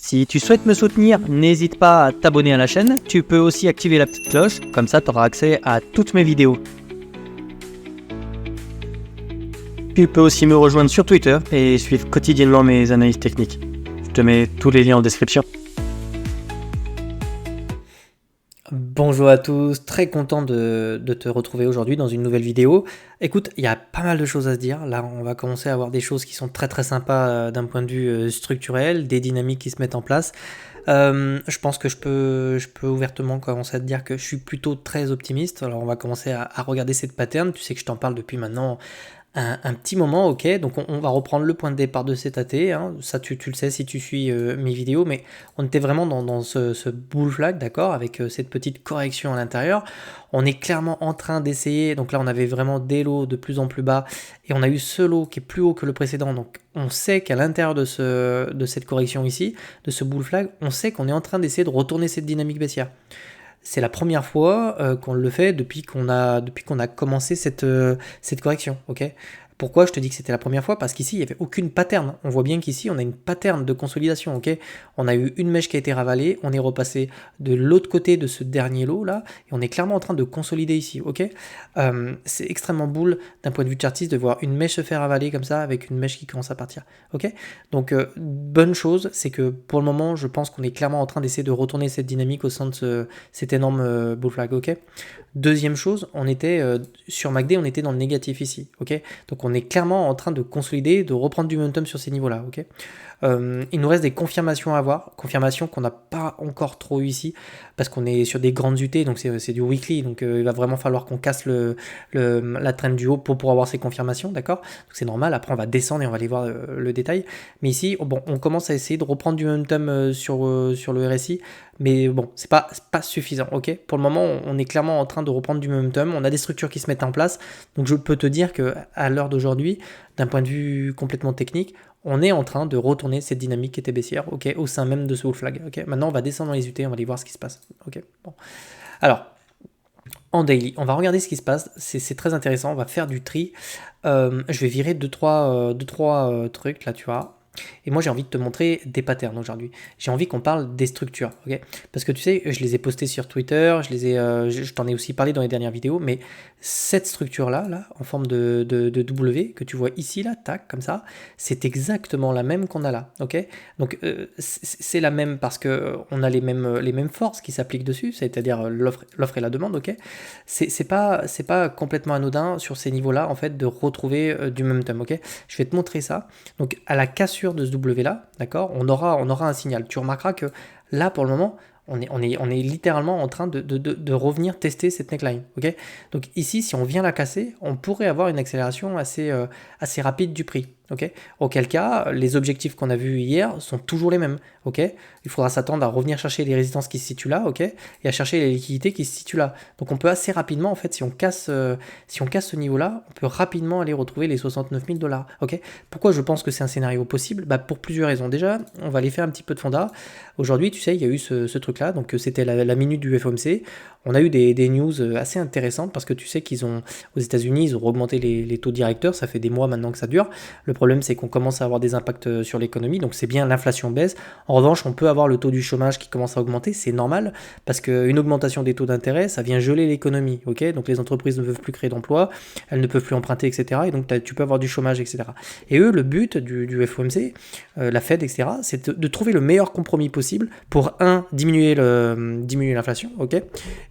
Si tu souhaites me soutenir, n'hésite pas à t'abonner à la chaîne. Tu peux aussi activer la petite cloche, comme ça tu auras accès à toutes mes vidéos. Tu peux aussi me rejoindre sur Twitter et suivre quotidiennement mes analyses techniques. Je te mets tous les liens en description. Bonjour à tous, très content de te retrouver aujourd'hui dans une nouvelle vidéo. Écoute, il y a pas mal de choses à se dire. Là, on va commencer à avoir des choses qui sont très très sympas d'un point de vue structurel, des dynamiques qui se mettent en place. Je pense que je peux ouvertement commencer à te dire que je suis plutôt très optimiste. Alors, on va commencer à regarder cette pattern. Tu sais que je t'en parle depuis maintenant un petit moment, ok, donc on va reprendre le point de départ de cet AT, hein. Ça tu le sais si tu suis mes vidéos, mais on était vraiment dans ce bull flag, d'accord, avec cette petite correction à l'intérieur. On est clairement en train d'essayer, donc là on avait vraiment des lots de plus en plus bas, et on a eu ce lot qui est plus haut que le précédent, donc on sait qu'à l'intérieur de cette correction ici, de ce bull flag, on sait qu'on est en train d'essayer de retourner cette dynamique baissière. C'est la première fois qu'on le fait depuis qu'on a commencé cette correction, ok. Pourquoi je te dis que c'était la première fois? Parce qu'ici, il n'y avait aucune pattern. On voit bien qu'ici, on a une pattern de consolidation, ok. On a eu une mèche qui a été ravalée, on est repassé de l'autre côté de ce dernier lot là, et on est clairement en train de consolider ici, ok. C'est extrêmement boule d'un point de vue chartiste de voir une mèche se faire avaler comme ça, avec une mèche qui commence à partir, ok. Donc, bonne chose, c'est que pour le moment, je pense qu'on est clairement en train d'essayer de retourner cette dynamique au sein de cet énorme bull flag, ok. Deuxième chose, on était sur MACD, on était dans le négatif ici, ok. Donc on est clairement en train de consolider, de reprendre du momentum sur ces niveaux-là, ok. Il nous reste des confirmations à avoir, confirmations qu'on n'a pas encore trop eu ici, parce qu'on est sur des grandes UT, donc c'est du weekly, donc il va vraiment falloir qu'on casse la trend du haut pour avoir ces confirmations, d'accord. Donc c'est normal, après on va descendre et on va aller voir le détail, mais ici, bon, on commence à essayer de reprendre du momentum sur le RSI, mais bon, c'est pas suffisant, ok. Pour le moment, on est clairement en train de reprendre du momentum, on a des structures qui se mettent en place, donc je peux te dire qu'à l'heure d'aujourd'hui, d'un point de vue complètement technique, on est en train de retourner cette dynamique qui était baissière, ok, au sein même de ce bull flag, ok. Maintenant, on va descendre dans les UT, on va aller voir ce qui se passe, ok. Bon. Alors, en daily, on va regarder ce qui se passe, c'est très intéressant, on va faire du tri. Je vais virer 2-3 trucs, là, tu vois. Et moi, j'ai envie de te montrer des patterns aujourd'hui. J'ai envie qu'on parle des structures, ok. Parce que tu sais, je les ai postés sur Twitter, je t'en ai aussi parlé dans les dernières vidéos, mais cette structure-là, là, en forme de W, que tu vois ici, là, tac, comme ça, c'est exactement la même qu'on a là, ok. Donc, c'est la même parce que on a les mêmes forces qui s'appliquent dessus, c'est-à-dire l'offre et la demande, ok. C'est pas complètement anodin sur ces niveaux-là, en fait, de retrouver du momentum, ok. Je vais te montrer ça. Donc, à la cassure de ce W là, d'accord, on aura un signal. Tu remarqueras que là, pour le moment, on est littéralement en train de revenir tester cette neckline, ok. Donc ici, si on vient la casser, on pourrait avoir une accélération assez rapide du prix, ok. Auquel cas, les objectifs qu'on a vus hier sont toujours les mêmes, ok. Il faudra s'attendre à revenir chercher les résistances qui se situent là, ok, et à chercher les liquidités qui se situent là. Donc on peut assez rapidement, en fait, si on casse ce niveau-là, on peut rapidement aller retrouver les 69 000 $, ok. Pourquoi je pense que c'est un scénario possible? Bah, pour plusieurs raisons. Déjà, on va aller faire un petit peu de fonda. Aujourd'hui, tu sais, il y a eu ce truc-là, donc c'était la minute du FOMC. On a eu des news assez intéressantes parce que tu sais aux États-Unis, ils ont augmenté les taux directeurs. Ça fait des mois maintenant que ça dure. Le problème, c'est qu'on commence à avoir des impacts sur l'économie, donc c'est bien, l'inflation baisse. En revanche, on peut avoir le taux du chômage qui commence à augmenter, c'est normal, parce qu'une augmentation des taux d'intérêt, ça vient geler l'économie, ok. Donc les entreprises ne peuvent plus créer d'emplois, elles ne peuvent plus emprunter, etc. Et donc tu peux avoir du chômage, etc. Et eux, le but du FOMC, la Fed, etc., c'est de trouver le meilleur compromis possible pour, diminuer l'inflation, ok,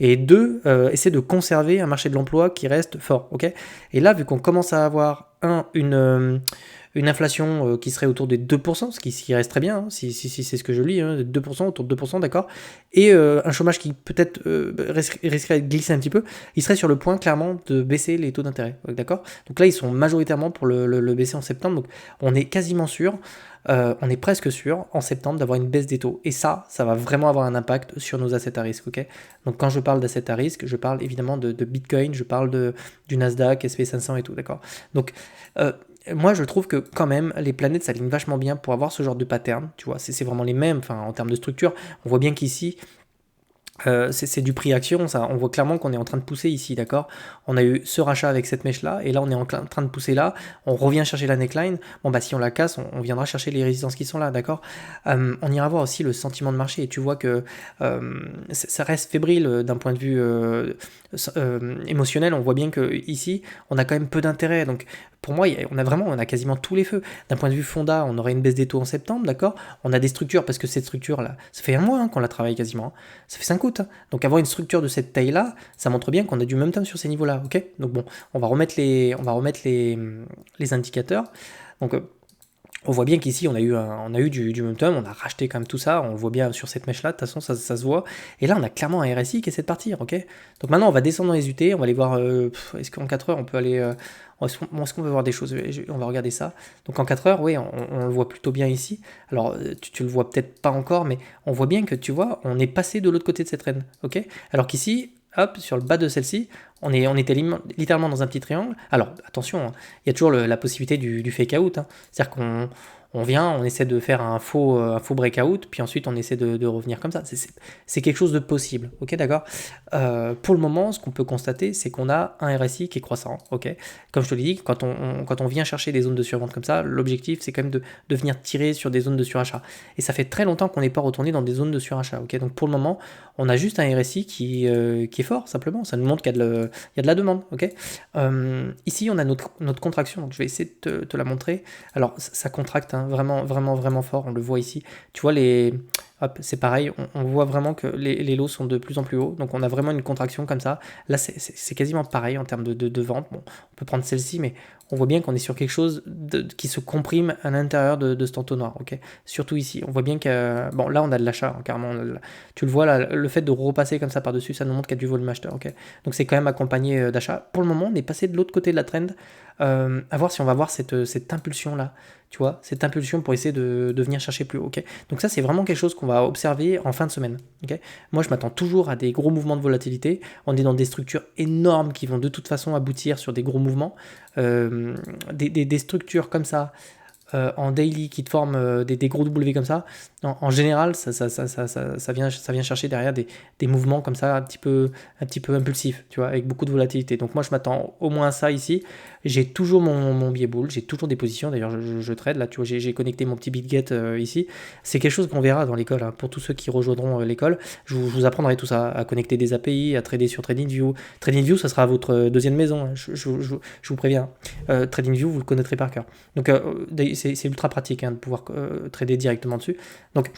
et deux, essayer de conserver un marché de l'emploi qui reste fort, ok. Et là, vu qu'on commence à avoir une inflation qui serait autour des 2%, ce qui reste très bien, hein, si c'est ce que je lis, hein, 2%, autour de 2%, d'accord, et un chômage qui peut-être risquerait de glisser un petit peu, il serait sur le point clairement de baisser les taux d'intérêt, d'accord. Donc là, ils sont majoritairement pour le baisser en septembre, donc on est quasiment sûr, on est presque sûr en septembre d'avoir une baisse des taux, et ça va vraiment avoir un impact sur nos assets à risque, ok. Donc quand je parle d'assets à risque, je parle évidemment de Bitcoin, je parle du Nasdaq, SP500 et tout, d'accord. Donc moi, je trouve que quand même, les planètes s'alignent vachement bien pour avoir ce genre de pattern, tu vois, c'est vraiment les mêmes, enfin, en termes de structure. On voit bien qu'ici, C'est du prix action, ça. On voit clairement qu'on est en train de pousser ici, d'accord? On a eu ce rachat avec cette mèche-là, et là, on est en train de pousser là. On revient chercher la neckline. Bon, bah, si on la casse, on viendra chercher les résistances qui sont là, d'accord? On ira voir aussi le sentiment de marché, et tu vois que ça reste fébrile d'un point de vue émotionnel. On voit bien que ici, on a quand même peu d'intérêt. Donc, pour moi, on a quasiment tous les feux. D'un point de vue Fonda, on aurait une baisse des taux en septembre, d'accord? On a des structures, parce que cette structure-là, ça fait un mois qu'on la travaille quasiment, hein. Ça fait 5 août, hein. Donc avoir une structure de cette taille-là, ça montre bien qu'on a du momentum sur ces niveaux-là, ok? Donc bon, on va remettre les indicateurs. Donc on voit bien qu'ici on a eu du momentum, on a racheté quand même tout ça, on le voit bien sur cette mèche-là, de toute façon ça se voit. Et là on a clairement un RSI qui essaie de partir, ok? Donc maintenant on va descendre dans les UT, on va aller voir, est-ce qu'en 4 heures on peut aller... est-ce qu'on peut voir des choses? On va regarder ça. Donc en 4 heures, oui, on le voit plutôt bien ici. Alors tu le vois peut-être pas encore, mais on voit bien que tu vois, on est passé de l'autre côté de cette traîne, ok? Alors qu'ici, hop, sur le bas de celle-ci, on était littéralement dans un petit triangle. Alors attention, hein, il y a toujours la possibilité du fake out, hein. C'est-à-dire qu'on vient, on essaie de faire un faux breakout, puis ensuite on essaie de revenir comme ça. C'est quelque chose de possible, ok, d'accord? Pour le moment, ce qu'on peut constater, c'est qu'on a un RSI qui est croissant, ok? Comme je te l'ai dit, quand on vient chercher des zones de survente comme ça, l'objectif c'est quand même de venir tirer sur des zones de surachat. Et ça fait très longtemps qu'on n'est pas retourné dans des zones de surachat, ok? Donc pour le moment, on a juste un RSI qui est fort, simplement. Ça nous montre qu'il y a de la demande, ok? Ici, on a notre contraction, donc je vais essayer de te la montrer. Alors, ça contracte, hein, vraiment, vraiment, vraiment fort, on le voit ici. Tu vois, hop, c'est pareil, on voit vraiment que les lots sont de plus en plus hauts, donc on a vraiment une contraction comme ça. Là, c'est quasiment pareil en termes de vente. Bon, on peut prendre celle-ci, mais on voit bien qu'on est sur quelque chose qui se comprime à l'intérieur de cet entonnoir, ok? Surtout ici, on voit bien que... Bon, là, on a de l'achat, hein, carrément. Tu le vois, là, le fait de repasser comme ça par-dessus, ça nous montre qu'il y a du volume acheteur, ok? Donc c'est quand même accompagné d'achat. Pour le moment, on est passé de l'autre côté de la trend. À voir si on va voir cette impulsion-là, tu vois, cette impulsion pour essayer de venir chercher plus haut, ok? Donc ça, c'est vraiment quelque chose qu'on va observer en fin de semaine, ok? Moi, je m'attends toujours à des gros mouvements de volatilité. On est dans des structures énormes qui vont de toute façon aboutir sur des gros mouvements. Des structures comme ça, en daily qui te forment des gros W comme ça, en général, ça vient chercher derrière des mouvements comme ça, un petit peu impulsifs, tu vois, avec beaucoup de volatilité. Donc moi, je m'attends au moins à ça ici. J'ai toujours mon biais bull, j'ai toujours des positions. D'ailleurs, je trade là, tu vois, j'ai connecté mon petit BitGet ici. C'est quelque chose qu'on verra dans l'école, hein. Pour tous ceux qui rejoindront l'école, je vous apprendrai tout ça, à connecter des API, à trader sur TradingView. TradingView, ça sera votre deuxième maison, hein. Je vous préviens. TradingView, vous le connaîtrez par cœur. Donc c'est ultra pratique, hein, de pouvoir trader directement dessus. Donc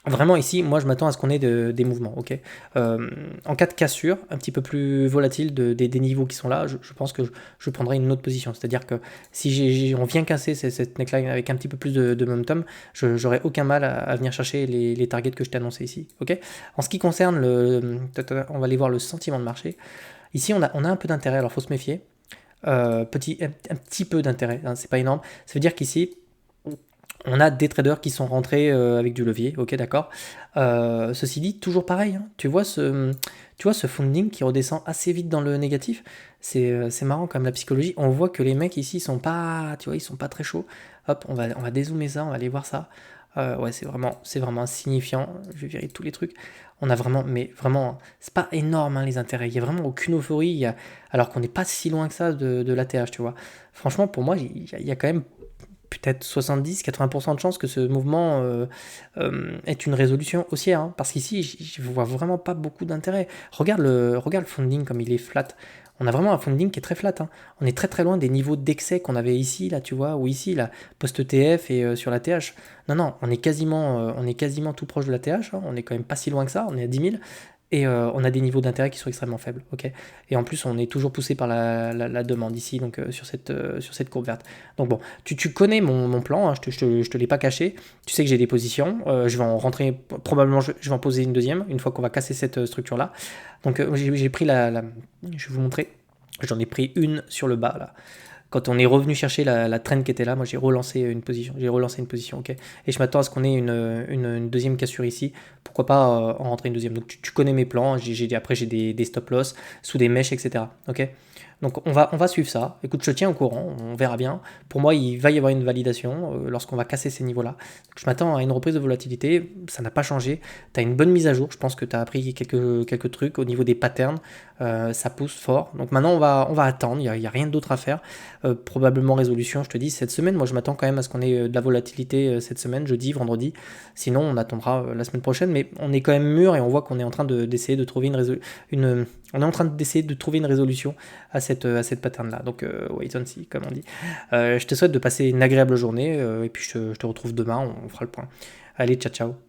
vraiment ici, moi je m'attends à ce qu'on ait des mouvements, ok? En cas de cassure, un petit peu plus volatile des niveaux qui sont là, je pense que je prendrai une autre position. C'est-à-dire que si on vient casser cette neckline avec un petit peu plus de momentum, j'aurai aucun mal à venir chercher les targets que je t'ai annoncés ici, ok? En ce qui concerne on va aller voir le sentiment de marché. Ici on a un peu d'intérêt, alors il faut se méfier. Un petit peu d'intérêt, hein, c'est pas énorme. Ça veut dire qu'ici, on a des traders qui sont rentrés avec du levier, ok, d'accord. Ceci dit, toujours pareil, hein, tu vois ce funding qui redescend assez vite dans le négatif. C'est marrant quand même la psychologie. On voit que les mecs ici ils sont pas, tu vois, ils sont pas très chauds. Hop, on va dézoomer ça, on va aller voir ça. Ouais, c'est vraiment insignifiant. Je vais vérifier tous les trucs. On a vraiment, mais vraiment, c'est pas énorme, hein, les intérêts. Il y a vraiment aucune euphorie, alors qu'on n'est pas si loin que ça de l'ATH, tu vois. Franchement, pour moi, il y a quand même peut-être 70-80% de chances que ce mouvement est une résolution haussière, hein, parce qu'ici, je vois vraiment pas beaucoup d'intérêt. Regarde le funding comme il est flat. On a vraiment un funding qui est très flat, hein. On est très très loin des niveaux d'excès qu'on avait ici, là, tu vois, ou ici, là, post-ETF et sur la TH. Non, on est quasiment tout proche de la TH, hein. On est quand même pas si loin que ça, on est à 10 000. Et on a des niveaux d'intérêt qui sont extrêmement faibles, ok. Et en plus, on est toujours poussé par la demande ici, donc sur cette courbe verte. Donc bon, tu connais mon plan, hein, je te l'ai pas caché. Tu sais que j'ai des positions. Je vais en rentrer, probablement, je vais en poser une deuxième, une fois qu'on va casser cette structure-là. Donc j'ai pris je vais vous montrer. J'en ai pris une sur le bas, là. Quand on est revenu chercher la trend qui était là, moi j'ai relancé une position, ok. Et je m'attends à ce qu'on ait une deuxième cassure ici. Pourquoi pas en rentrer une deuxième. Donc tu connais mes plans. Après j'ai des stop loss sous des mèches, etc. Ok. Donc on va suivre ça. Écoute, je te tiens au courant, on verra bien. Pour moi, il va y avoir une validation lorsqu'on va casser ces niveaux-là. Donc, je m'attends à une reprise de volatilité, ça n'a pas changé. Tu as une bonne mise à jour, je pense que tu as appris quelques trucs au niveau des patterns, ça pousse fort. Donc maintenant, on va attendre, il n'y a rien d'autre à faire. Probablement résolution, je te dis, cette semaine. Moi, je m'attends quand même à ce qu'on ait de la volatilité cette semaine, jeudi, vendredi. Sinon, on attendra la semaine prochaine, mais on est quand même mûr et on voit qu'on est en train d'essayer de trouver on est en train d'essayer de trouver une résolution à cette pattern-là. Donc, wait and see, comme on dit. Je te souhaite de passer une agréable journée et puis je te retrouve demain, on fera le point. Allez, ciao, ciao.